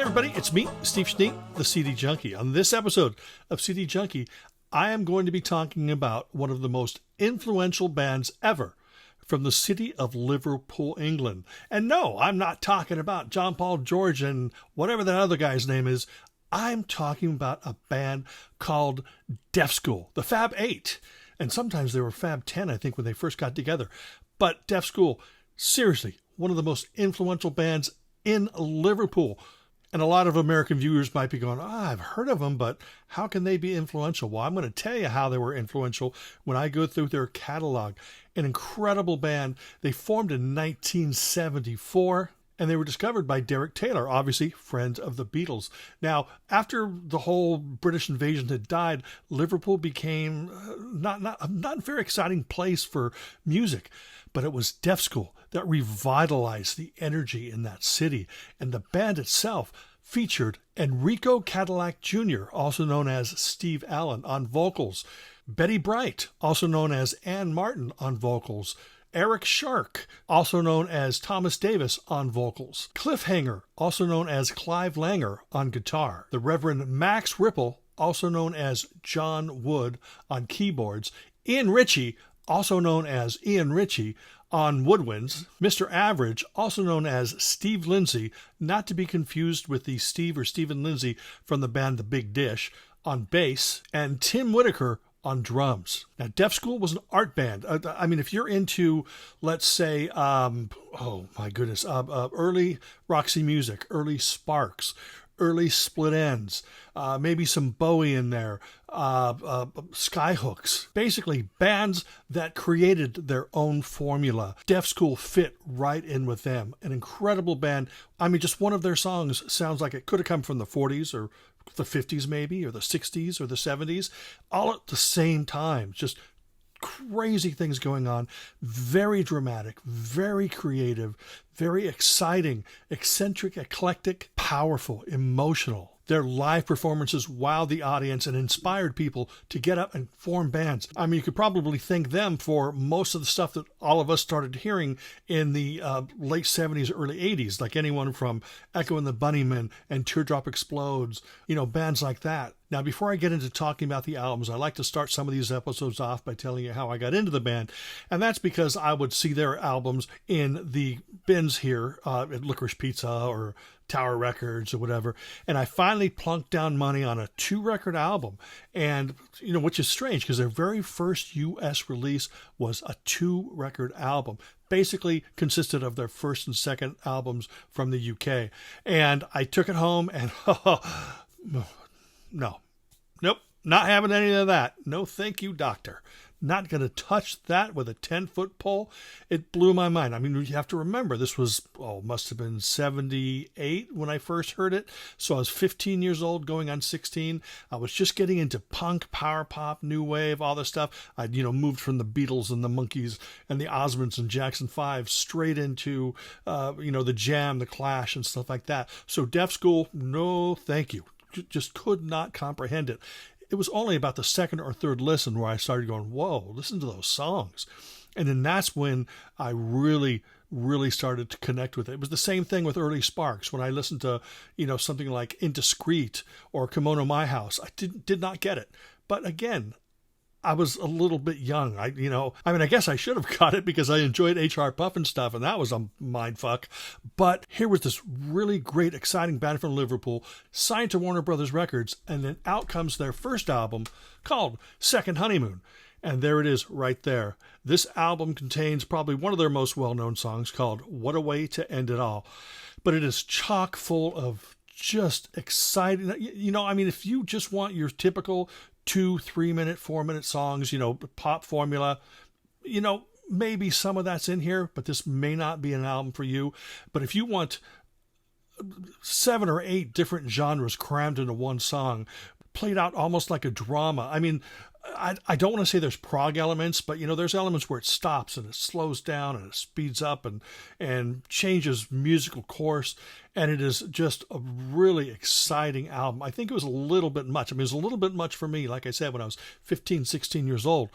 Hey everybody, it's me, Steve Schnee, the CD Junkie. On this episode of CD Junkie, I am going to be talking about one of the most influential bands ever from the city of Liverpool, England. And no, I'm not talking about John Paul George and whatever that other guy's name is. I'm talking about a band called Def School, the Fab 8. And sometimes they were Fab 10, I think, when they first got together. But Def School, seriously, one of the most influential bands in Liverpool. And a lot of American viewers might be going, I've heard of them, but how can they be influential? Well, I'm going to tell you how they were influential when I go through their catalog. An incredible band. They formed in 1974, and they were discovered by Derek Taylor, obviously friend of the Beatles. Now, after the whole British invasion had died, Liverpool became not a very exciting place for music. But it was Def School that revitalized the energy in that city. And the band itself featured Enrico Cadillac Jr., also known as Steve Allen, on vocals. Betty Bright, also known as Ann Martin, on vocals. Eric Shark, also known as Thomas Davis, on vocals. Cliffhanger, also known as Clive Langer, on guitar. The Reverend Max Ripple, also known as John Wood, on keyboards. Ian Ritchie, also known as Ian Ritchie, on woodwinds. Mr. Average, also known as Steve Lindsay, not to be confused with the Steve or Stephen Lindsay from the band The Big Dish, on bass, and Tim Whitaker on drums. Now, Def School was an art band. I mean, if you're into, let's say, early Roxy music, early Sparks, early Split Enz, maybe some Bowie in there, Skyhooks. Basically, bands that created their own formula. Def School fit right in with them. An incredible band. I mean, just one of their songs sounds like it could have come from the 40s or the 50s maybe, or the 60s or the 70s, all at the same time. Just crazy things going on. Very dramatic, very creative, very exciting, eccentric, eclectic, powerful, emotional. Their live performances wowed the audience and inspired people to get up and form bands. I mean, you could probably thank them for most of the stuff that all of us started hearing in the late 70s, early 80s, like anyone from Echo and the Bunnymen and Teardrop Explodes, bands like that. Now, before I get into talking about the albums, I like to start some of these episodes off by telling you how I got into the band. And that's because I would see their albums in the bins here at Licorice Pizza or Tower Records or whatever. And I finally plunked down money on a 2-record album. And, which is strange because their very first U.S. release was a 2-record album. Basically consisted of their first and second albums from the UK. And I took it home and nope, not having any of that. No, thank you, doctor. Not going to touch that with a 10-foot pole. It blew my mind. I mean, you have to remember, this was, must have been 78 when I first heard it. So I was 15 years old, going on 16. I was just getting into punk, power pop, new wave, all this stuff. I'd, moved from the Beatles and the Monkees and the Osmonds and Jackson 5 straight into, the Jam, the Clash and stuff like that. So Def School, no, thank you. Just could not comprehend it. It was only about the second or third listen where I started going, whoa, listen to those songs. And then that's when I really, really started to connect with it. It was the same thing with early Sparks. When I listened to, something like Indiscreet or Kimono My House, I did not get it. But again, I was a little bit young. I guess I should have got it because I enjoyed H.R. Puff and stuff, and that was a mind fuck. But here was this really great, exciting band from Liverpool, signed to Warner Brothers Records, and then out comes their first album called Second Honeymoon. And there it is right there. This album contains probably one of their most well-known songs called What a Way to End It All. But it is chock full of just exciting, if you just want your typical 2, 3-minute, 4-minute songs, pop formula, maybe some of that's in here, but this may not be an album for you. But if you want 7 or 8 different genres crammed into one song, played out almost like a drama. I mean, I don't want to say there's prog elements, but there's elements where it stops and it slows down and it speeds up and changes musical course. And it is just a really exciting album. I think it was a little bit much. I mean, it was a little bit much for me, like I said, when I was 15, 16 years old.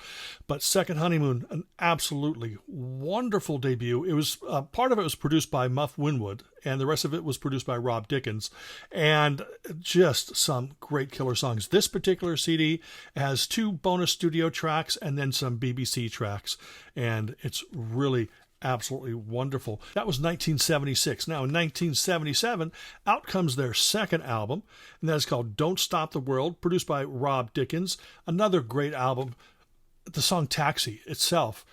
But Second Honeymoon, an absolutely wonderful debut. It was part of it was produced by Muff Winwood, and the rest of it was produced by Rob Dickens. And just some great killer songs. This particular CD has 2 bonus studio tracks and then some BBC tracks. And it's really absolutely wonderful. That was 1976. Now, in 1977, out comes their second album, and that is called Don't Stop the World, produced by Rob Dickens. Another great album. The song Taxi itself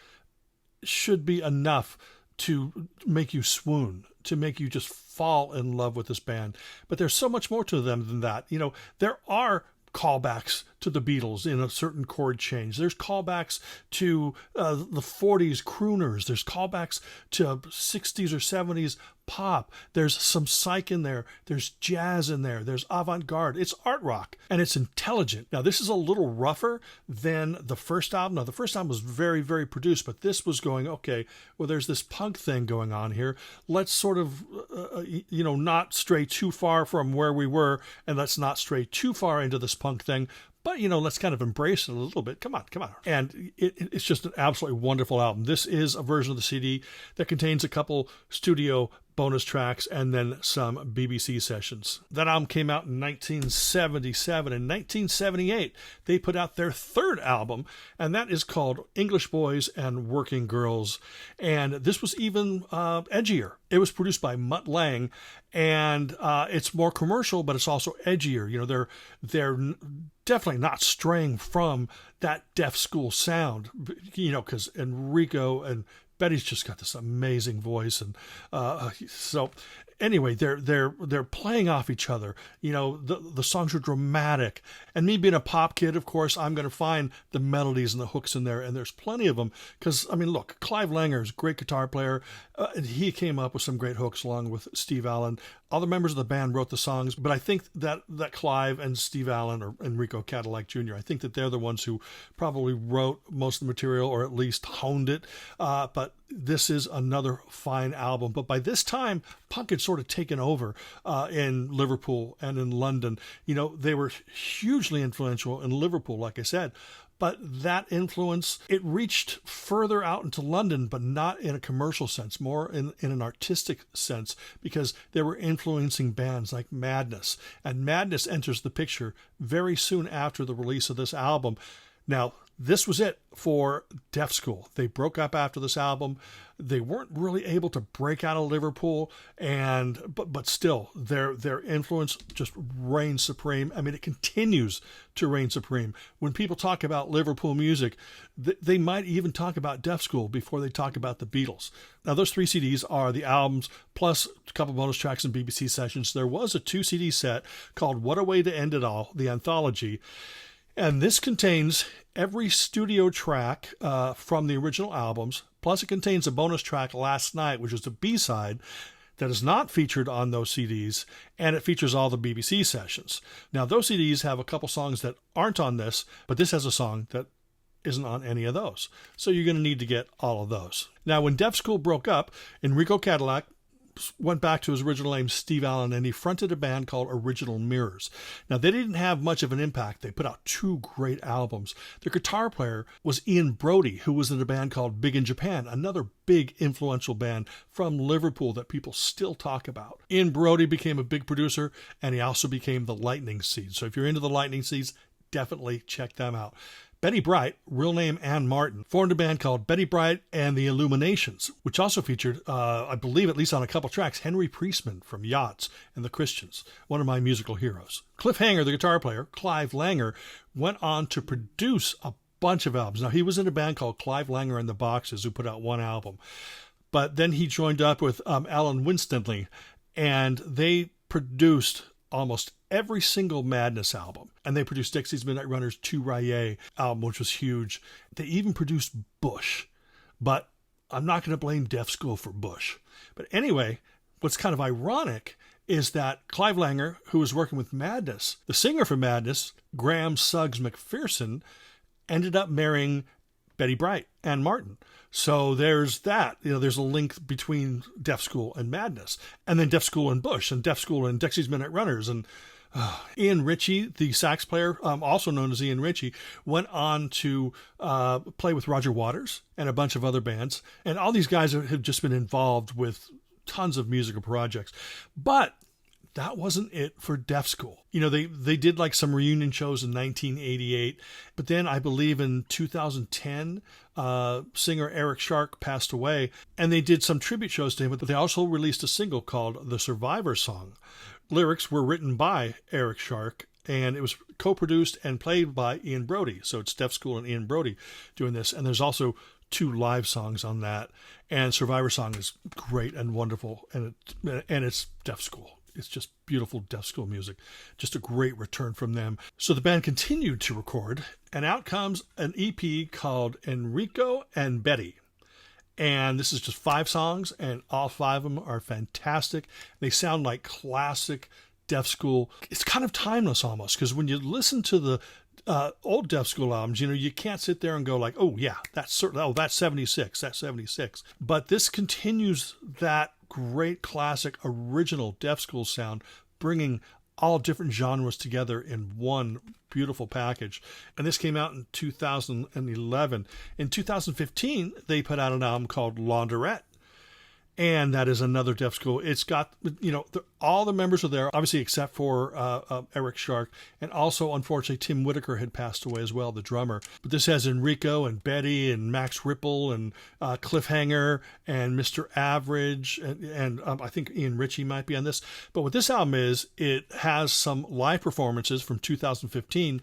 should be enough to make you swoon, to make you just fall in love with this band. But there's so much more to them than that. You know, there are callbacks to the Beatles in a certain chord change. There's callbacks to the 40s crooners. There's callbacks to 60s or 70s pop. There's some psych in there. There's jazz in there. There's avant-garde. It's art rock, and it's intelligent. Now, this is a little rougher than the first album. Now, the first album was very, very produced, but this was going, okay, well, there's this punk thing going on here. Let's sort of, not stray too far from where we were, and let's not stray too far into this punk thing. But, let's kind of embrace it a little bit. Come on. And it's just an absolutely wonderful album. This is a version of the CD that contains a couple studio bonus tracks and then some BBC sessions. That album came out in 1977. In 1978, they put out their third album, and that is called English Boys and Working Girls. And this was even edgier. It was produced by Mutt Lange, and it's more commercial, but it's also edgier. They're definitely not straying from that Deaf School sound, because Enrico and Betty's just got this amazing voice, and so anyway, they're playing off each other. The songs are dramatic, and me being a pop kid, of course, I'm going to find the melodies and the hooks in there, and there's plenty of them. Because look, Clive Langer is a great guitar player, and he came up with some great hooks along with Steve Allen. Other members of the band wrote the songs, but I think that Clive and Steve Allen, or Enrico Cadillac Jr., I think that they're the ones who probably wrote most of the material, or at least honed it. But this is another fine album. But by this time, punk had sort of taken over in Liverpool and in London. They were hugely influential in Liverpool, like I said. But that influence, it reached further out into London, but not in a commercial sense, more in an artistic sense, because they were influencing bands like Madness. And Madness enters the picture very soon after the release of this album. Now, this was it for Deaf School. They broke up after this album. They weren't really able to break out of Liverpool, but still, their influence just reigned supreme. It continues to reign supreme. When people talk about Liverpool music, they might even talk about Deaf School before they talk about the Beatles. Now, those 3 CDs are the albums plus a couple bonus tracks and BBC sessions. There was a 2 CD set called What a Way to End It All, the anthology. And this contains every studio track from the original albums, plus it contains a bonus track, Last Night, which is a B-side that is not featured on those CDs, and it features all the BBC sessions. Now, those CDs have a couple songs that aren't on this, but this has a song that isn't on any of those. So you're going to need to get all of those. Now, when Deaf School broke up, Enrico Cadillac went back to his original name, Steve Allen, and he fronted a band called Original Mirrors. Now, they didn't have much of an impact. They put out 2 great albums. Their guitar player was Ian Brody, who was in a band called Big in Japan, another big influential band from Liverpool that people still talk about. Ian Brody became a big producer, and he also became the Lightning Seeds. So if you're into the Lightning Seeds, definitely check them out. Betty Bright, real name Ann Martin, formed a band called Betty Bright and the Illuminations, which also featured, I believe at least on a couple tracks, Henry Priestman from Yachts and the Christians, one of my musical heroes. Cliff Hanger, the guitar player, Clive Langer, went on to produce a bunch of albums. Now, he was in a band called Clive Langer and the Boxes, who put out 1 album. But then he joined up with Alan Winstanley, and they produced almost every single Madness album. And they produced Dixie's Midnight Runners 2 Raye album, which was huge. They even produced Bush. But I'm not going to blame Deaf School for Bush. But anyway, what's kind of ironic is that Clive Langer, who was working with Madness, the singer for Madness, Graham Suggs McPherson, ended up marrying Betty Bright and Martin. So there's that. There's a link between Deaf School and Madness, and then Deaf School and Bush, and Deaf School and Dexy's Midnight Runners, and Ian Ritchie, the sax player, also known as Ian Ritchie, went on to play with Roger Waters and a bunch of other bands. And all these guys have just been involved with tons of musical projects. But that wasn't it for Deaf School. They did like some reunion shows in 1988. But then I believe in 2010, singer Eric Shark passed away. And they did some tribute shows to him. But they also released a single called The Survivor Song. Lyrics were written by Eric Shark, and it was co-produced and played by Ian Brody. So it's Deaf School and Ian Brody doing this. And there's also 2 live songs on that. And Survivor Song is great and wonderful, and it's Deaf School. It's just beautiful Deaf School music. Just a great return from them. So the band continued to record, and out comes an EP called Enrico and Betty. And this is just 5 songs, and all 5 of them are fantastic. They sound like classic Deaf School. It's kind of timeless almost, because when you listen to the old Deaf School albums, you can't sit there and go like, oh yeah, that's 76, that's 76. But this continues that great classic original Deaf School sound, bringing all different genres together in one beautiful package. And this came out in 2011. In 2015, they put out an album called Laundrette. And that is another Deaf School. It's got, all the members are there, obviously, except for Eric Shark. And also, unfortunately, Tim Whitaker had passed away as well, the drummer. But this has Enrico and Betty and Max Ripple and Cliffhanger and Mr. Average. And I think Ian Ritchie might be on this. But what this album is, it has some live performances from 2015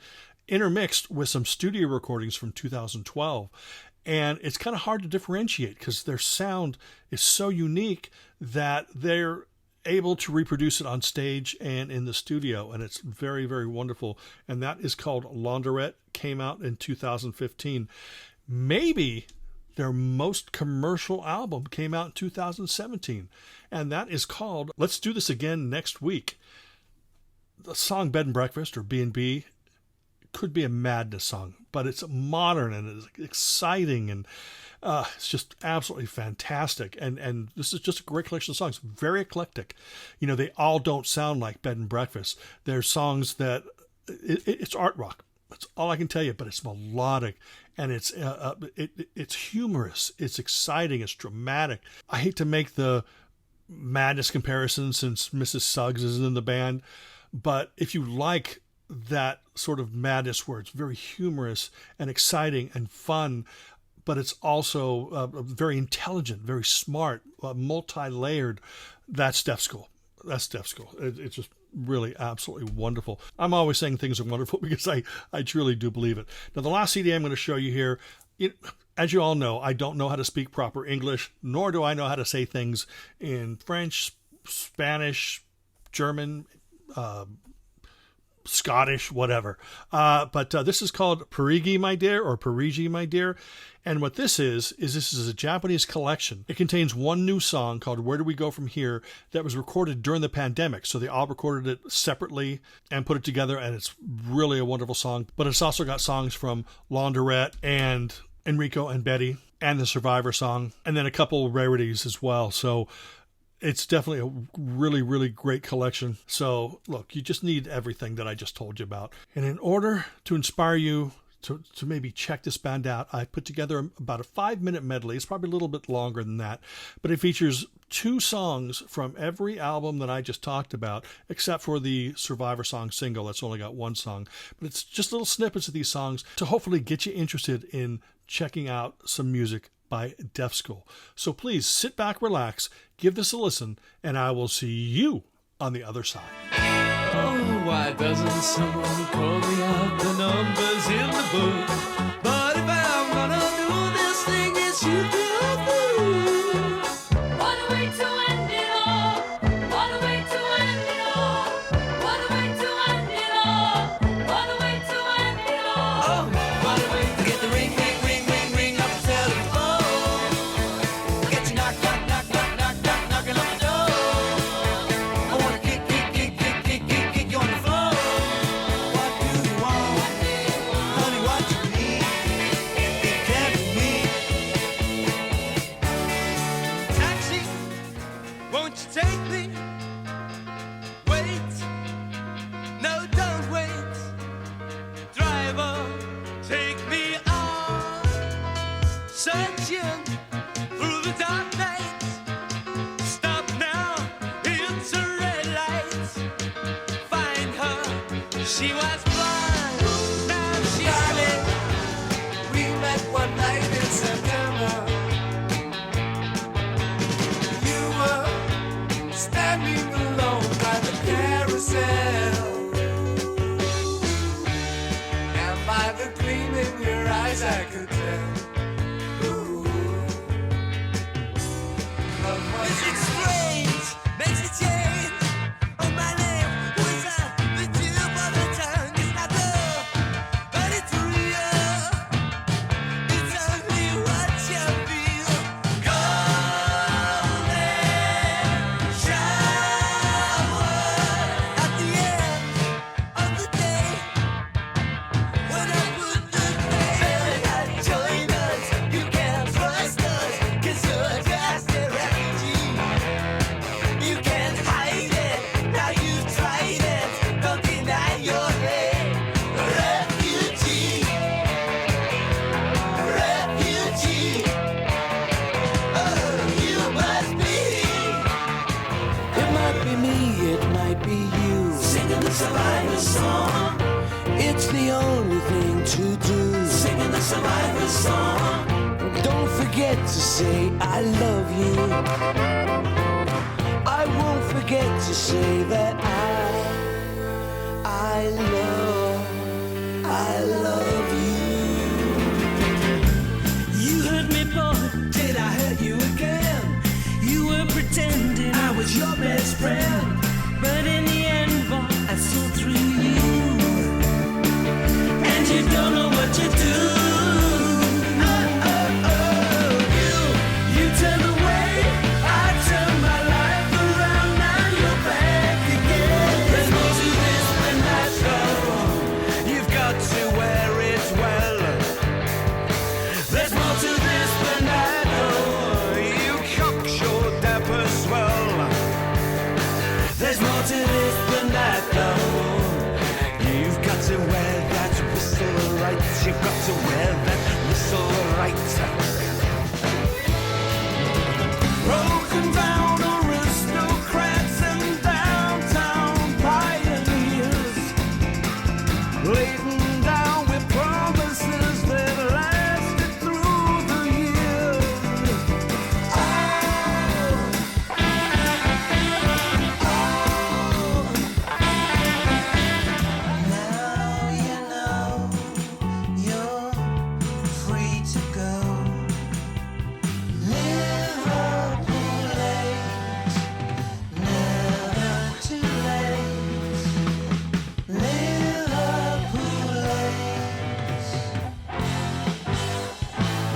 intermixed with some studio recordings from 2012. And it's kind of hard to differentiate because their sound is so unique that they're able to reproduce it on stage and in the studio. And it's very, very wonderful. And that is called Laundrette, came out in 2015. Maybe their most commercial album came out in 2017. And that is called Let's Do This Again Next Week. The song Bed and Breakfast, or B&B, could be a Madness song, but it's modern and it's exciting, and it's just absolutely fantastic. And this is just a great collection of songs, very eclectic. They all don't sound like Bed and Breakfast. They're songs that it's art rock. That's all I can tell you. But it's melodic, and it's humorous. It's exciting. It's dramatic. I hate to make the Madness comparison since Mrs. Suggs is in the band, but if you like that sort of Madness where it's very humorous and exciting and fun, but it's also very intelligent, very smart, multi-layered, that's Deaf School. That's Deaf School. It's just really absolutely wonderful. I'm always saying things are wonderful because I truly do believe it. Now, the last CD I'm going to show you here, as you all know, I don't know how to speak proper English, nor do I know how to say things in French, Spanish, German, Scottish, whatever. But this is called Parigi, My Dear, or Parigi, My Dear. And what this is a Japanese collection. It contains one new song called Where Do We Go From Here that was recorded during the pandemic. So they all recorded it separately and put it together, and it's really a wonderful song. But it's also got songs from Laundrette and Enrico and Betty and the Survivor Song, and then a couple rarities as well. So it's definitely a really, really great collection. So, look, you just need everything that I just told you about. And in order to inspire you to maybe check this band out, I put together about a 5-minute medley. It's probably a little bit longer than that, but it features 2 songs from every album that I just talked about, except for the Survivor Song single. That's only got 1 song. But it's just little snippets of these songs to hopefully get you interested in checking out some music by Deaf School. So please sit back, relax, give this a listen, and I will see you on the other side. Oh, why doesn't someone call me out the numbers in the book? But if I'm gonna do this thing, it's you do. What a way to end it all. What a way to end it all. What a way to end it all. What a way to end it all. Oh, what a way to get the ring, ring, ring, ring, ring up the telephone. Get you knock, knock, knock, knock, knock, knock, knocking on the door. I wanna kick, kick, kick, kick, kick, kick, kick you on the floor. What do you want? Honey, what you need? hand through the dark night. Stop now, it's a red light. Find her, she was blind, now she's darling, we met one night in September. You were standing alone by the carousel, and by the gleam in your eyes I could tell. Ooh, love was is it strange? Makes it change. Oh, my name was the tip of the tongue. It's not love, but it's real. It's only what you feel. Golden shower at the end of the day. When I put the pain, join us. You can't trust us, 'cause you're just a refugee. You can't hide it, now you've tried it. Don't deny your hate. Refugee, refugee. Oh, you must be. It might be me, it might be you, singing the survivor song. It's the only thing to do, singing the survivor song. Don't forget to say I love you. I won't forget to say that I love you. You hurt me, boy. Did I hurt you again? You were pretending I was your best friend, but in the end, boy, I saw through you, and you don't know what you do. You turned away, I turned my life around. Now you're back again. There's more to this than that, though. You've got to wear it well. There's more to this than that, though. You cocksure dapper swell. There's more to this than that, though. You've got to wear that whistle right. You've got to wear that whistle right. Broken down aristocrats and downtown pioneers, laden down with promises that lasted through the years. Now you know you're free to go. Liverpool late, never too late. Liverpool late.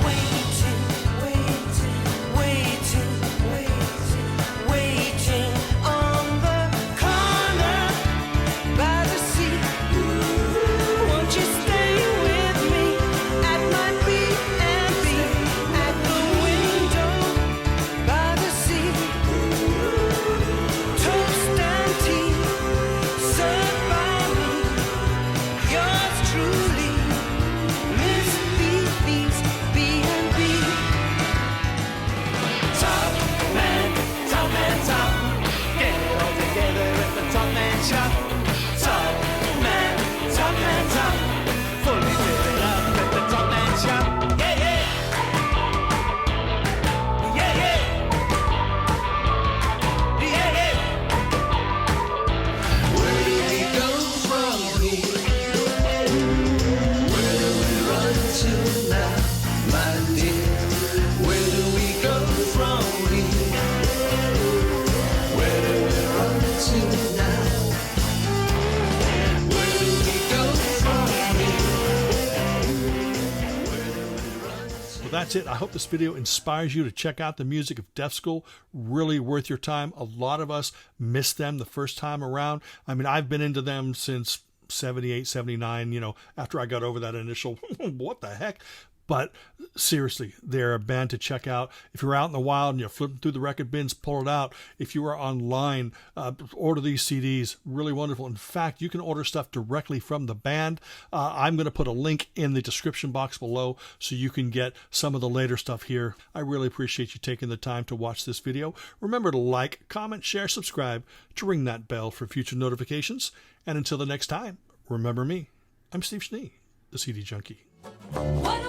Waiting, waiting, waiting, waiting, waiting on the corner by the sea. Won't you stay with me at my B&B, at the window by the sea? Toast and tea served by me. Yours truly, Miss Beebe's B&B. Top man, top man, top. Get it all together at the top man shop. Top man, top man, top. Fully fitted up at the top man shop. Yeah, yeah. Yeah, yeah. Yeah, yeah. Where do we go from here? Where do we run to now, my dear? Where do we go from here? Where do we run to now? Where do we go from here? Well, that's it. I hope this video inspires you to check out the music of Deaf School. Really worth your time. A lot of us missed them the first time around. I mean, I've been into them since 78, 79, after I got over that initial, what the heck? But seriously, they're a band to check out. If you're out in the wild and you're flipping through the record bins, pull it out. If you are online, order these CDs. Really wonderful. In fact, you can order stuff directly from the band. I'm going to put a link in the description box below so you can get some of the later stuff here. I really appreciate you taking the time to watch this video. Remember to like, comment, share, subscribe to ring that bell for future notifications. And until the next time, remember me. I'm Steve Schnee, the CD Junkie. What